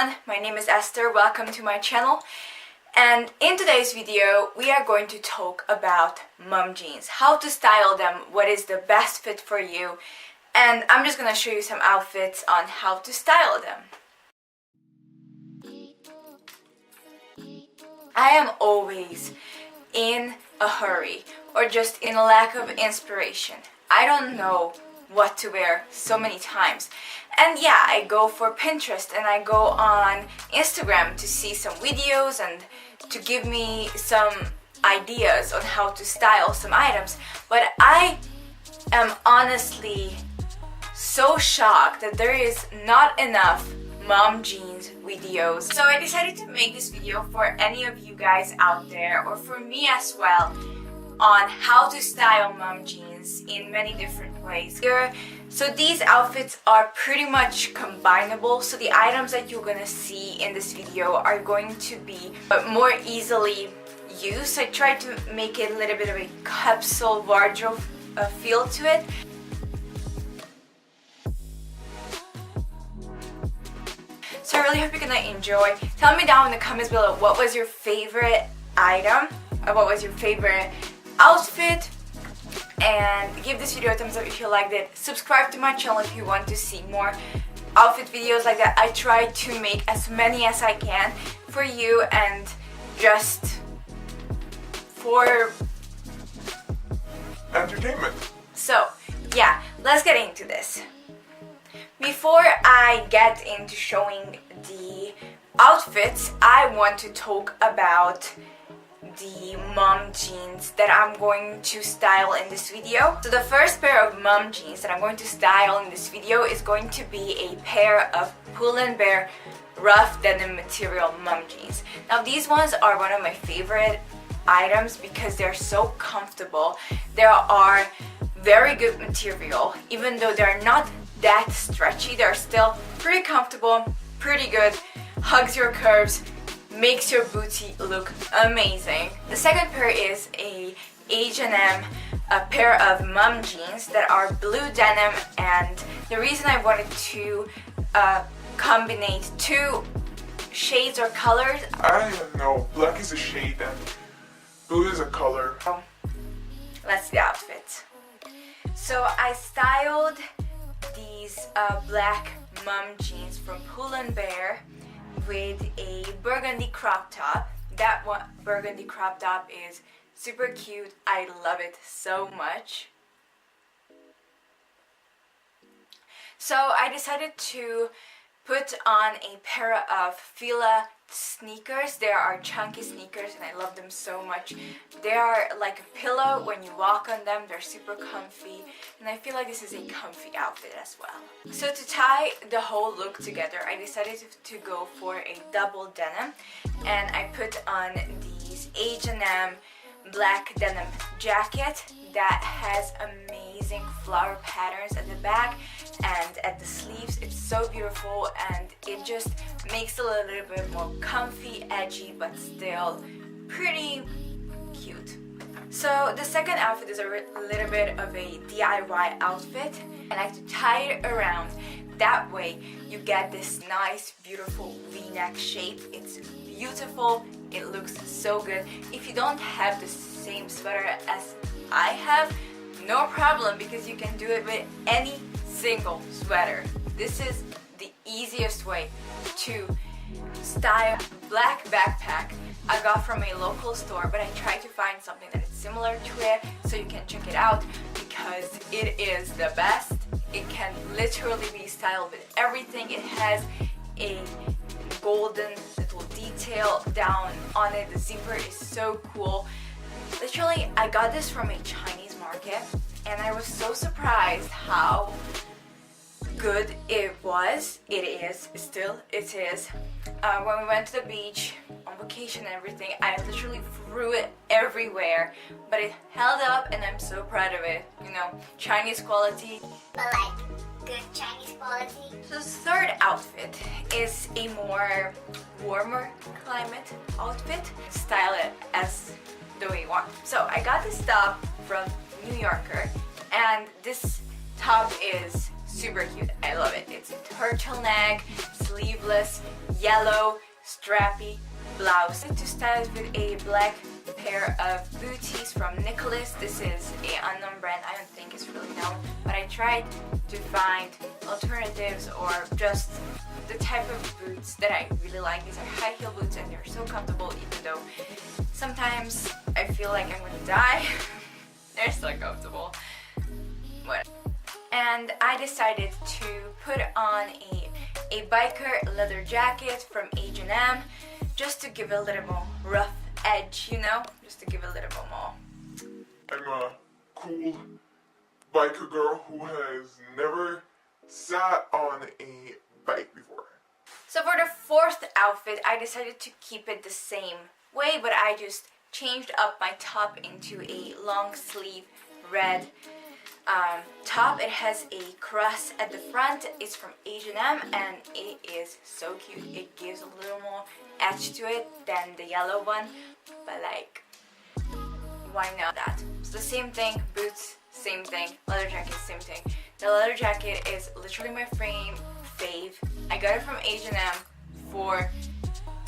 everyone, my name is Esther. Welcome to my channel. And in today's video, we are going to talk about mom jeans, how to style them, what is the best fit for you, and I'm just going to show you some outfits on how to style them. I am always in a hurry or just in a lack of inspiration. I don't know what to wear so many times, and yeah, I go for Pinterest and I go on Instagram to see some videos and to give me some ideas on how to style some items, but I am honestly so shocked that there is not enough mom jeans videos. So I decided to make this video for any of you guys out there, or for me as well, on how to style mom jeans in many different ways. So these outfits are pretty much combinable, so the items that you're gonna see in this video are going to be more easily used. I tried to make it a little bit of a capsule wardrobe feel to it. So I really hope you're gonna enjoy. Tell me down in the comments below what was your favorite item, or what was your favorite outfit, and give this video a thumbs up if you liked it. Subscribe to my channel if you want to see more outfit videos like that. I try to make as many as I can for you and just for entertainment. So yeah, let's get into this. Before I get into showing the outfits, I want to talk about the mom jeans that I'm going to style in this video. So the first pair of mom jeans that I'm going to style in this video is going to be a pair of Pull & Bear rough denim material mom jeans. Now these ones are one of my favorite items because they're so comfortable. They are very good material, even though they're not that stretchy, they're still pretty comfortable, pretty good, hugs your curves, makes your booty look amazing. The second pair is a H&M, a pair of mom jeans that are blue denim, and the reason I wanted to combine two shades or colors. I don't know, black is a shade and blue is a color. Let's see the outfit. So I styled these black mom jeans from Pull & Bear with a burgundy crop top. That one burgundy crop top is super cute. I love it so much. So I decided to put on a pair of Fila sneakers. They are chunky sneakers and I love them so much. They are like a pillow when you walk on them. They're super comfy and I feel like this is a comfy outfit as well. So to tie the whole look together, I decided to go for a double denim, and I put on these H&M black denim jacket that has amazing flower patterns at the back and at the sleeves. It's so beautiful and it just makes it a little bit more comfy, edgy, but still pretty cute. So the second outfit is a little bit of a DIY outfit. I like to tie it around. That way you get this nice, beautiful V-neck shape. It's beautiful. It looks so good. If you don't have the same sweater as I have, no problem, because you can do it with any single sweater. This is the easiest way to style black backpack I got from a local store, but I tried to find something that is similar to it so you can check it out because it is the best. It can literally be styled with everything. It has a golden little detail down on it. The zipper is so cool. Literally, I got this from a Chinese market and I was so surprised how good it was. It is. When we went to the beach on vacation and everything, I literally threw it everywhere, but it held up and I'm so proud of it. You know, Chinese quality. But like good Chinese quality. So the third outfit is a more warmer climate outfit. Style it as the way you want. So I got this top from New Yorker, and this top is super cute. I love it. It's a turtleneck, sleeveless, yellow, strappy blouse. To style it with a black pair of booties from Nicholas. This is an unknown brand. I don't think it's really known, but I tried to find alternatives or just the type of boots that I really like. These are high heel boots and they're so comfortable, even though sometimes I feel like I'm gonna die. They're so comfortable. What? And I decided to put on a biker leather jacket from H&M just to give it a little more rough edge, you know? Just to give it a little bit more. I'm a cool biker girl who has never sat on a bike before. So for the fourth outfit, I decided to keep it the same way, but I just changed up my top into a long sleeve red top. It has a cross at the front. It's from H&M and it is so cute. It gives a little more edge to it than the yellow one, but like, why not that? It's the same thing, boots, same thing, leather jacket, same thing. The leather jacket is literally my fave. I got it from H&M for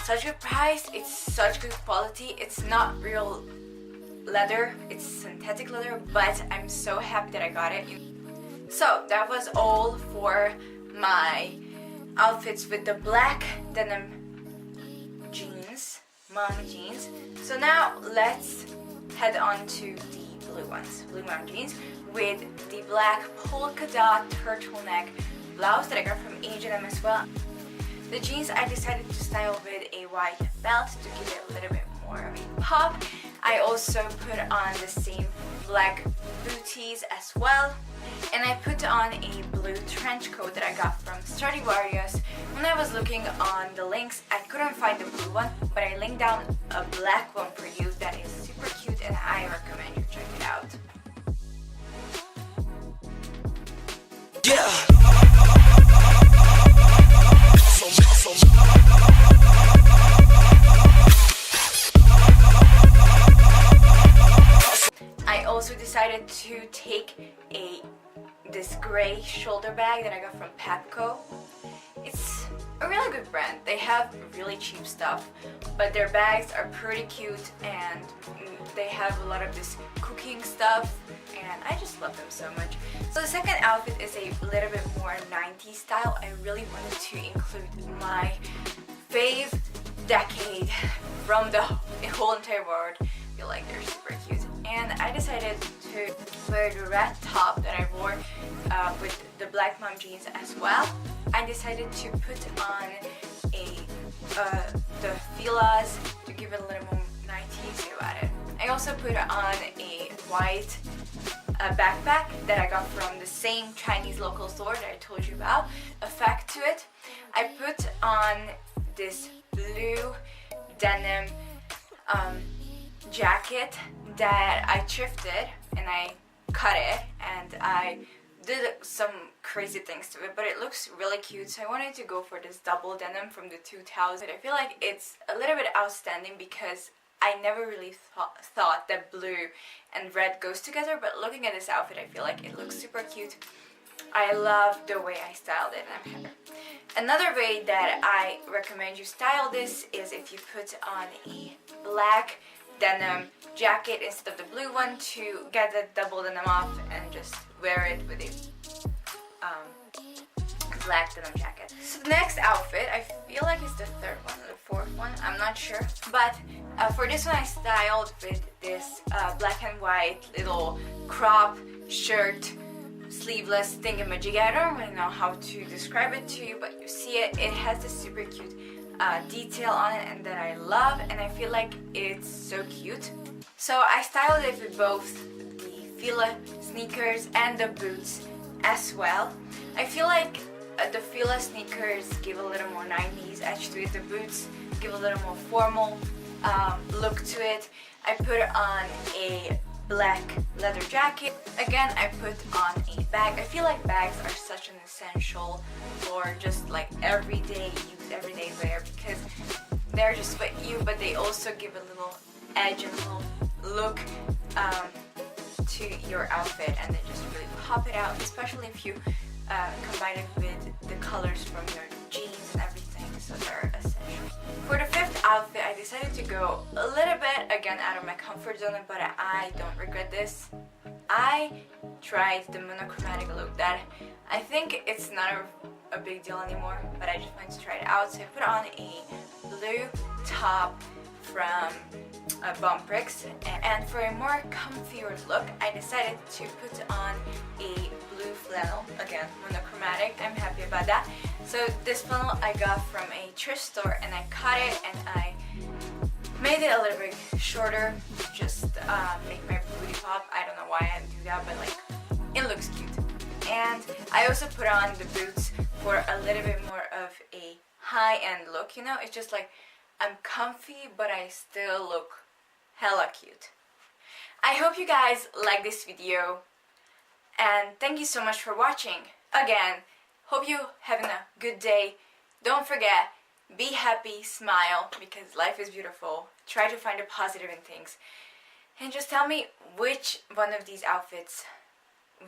such a good price. It's such good quality. It's not real leather, it's synthetic leather, but I'm so happy that I got it. So that was all for my outfits with the black denim jeans, mom jeans. So now let's head on to the blue ones, blue mom jeans with the black polka dot turtleneck blouse that I got from H&M as well. The jeans I decided to style with a white belt to give it a little bit more of a pop. I also put on the same black booties as well, and I put on a blue trench coat that I got from Stradivarius. When I was looking on the links, I couldn't find the blue one, but I linked down a black one for you that is super cute and I recommend you check it out. Yeah. I also decided to take this gray shoulder bag that I got from Pepco. It's a really good brand. They have really cheap stuff, but their bags are pretty cute and they have a lot of this cooking stuff and I just love them so much. So the second outfit is a little bit more 90s style. I really wanted to include my fave decade from the whole entire world. I feel like they're super cute. And I decided to wear the red top that I wore with the black mom jeans as well. I decided to put on the filas to give it a little more 90s about it. I also put on a white backpack that I got from the same Chinese local store that I told you about. A fact to it, I put on this blue denim jacket that I thrifted and I cut it and I did some crazy things to it, but it looks really cute, so I wanted to go for this double denim from the 2000s. I feel like it's a little bit outstanding because I never really thought that blue and red goes together, but looking at this outfit I feel like it looks super cute. I love the way I styled it and I'm happy. Another way that I recommend you style this is if you put on a black denim jacket instead of the blue one to get the double denim off and just wear it with a black denim jacket. So the next outfit, I feel like it's the third one or the fourth one, I'm not sure, but for this one I styled with this black and white little crop shirt, sleeveless thingamajig. I don't really know how to describe it to you, but you see it, it has this super cute detail on it and that I love, and I feel like it's so cute. So I styled it with both the Fila sneakers and the boots as well. I feel like the Fila sneakers give a little more 90s edge to it. The boots give a little more formal look to it. I put on a black leather jacket. Again, I put on a bag. I feel like bags are such an essential for just like everyday use, everyday wear, because they're just with you, but they also give a little edge and a little look to your outfit, and they just really pop it out, especially if you combine it with the colors from your jeans and everything, so they're essential. For the fifth outfit, I decided to go a little bit again out of my comfort zone, but I don't regret this. I tried the monochromatic look that I think it's not a big deal anymore, but I just wanted to try it out. So I put on a blue top from bonprix, and for a more comfier look, I decided to put on a blue flannel, again monochromatic. I'm happy about that. So this flannel I got from a thrift store, and I cut it and I made it a little bit shorter, just make my booty pop. I don't know why I do that, but like, it looks cute. And I also put on the boots for a little bit more of a high-end look, you know? It's just like, I'm comfy, but I still look hella cute. I hope you guys like this video, and thank you so much for watching. Again, hope you having a good day. Don't forget, be happy, smile, because life is beautiful. Try to find the positive in things. And just tell me which one of these outfits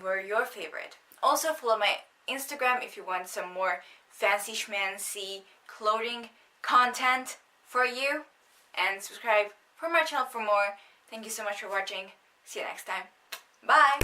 were your favorite. Also follow my Instagram if you want some more fancy schmancy clothing content for you. And subscribe for my channel for more. Thank you so much for watching. See you next time. Bye!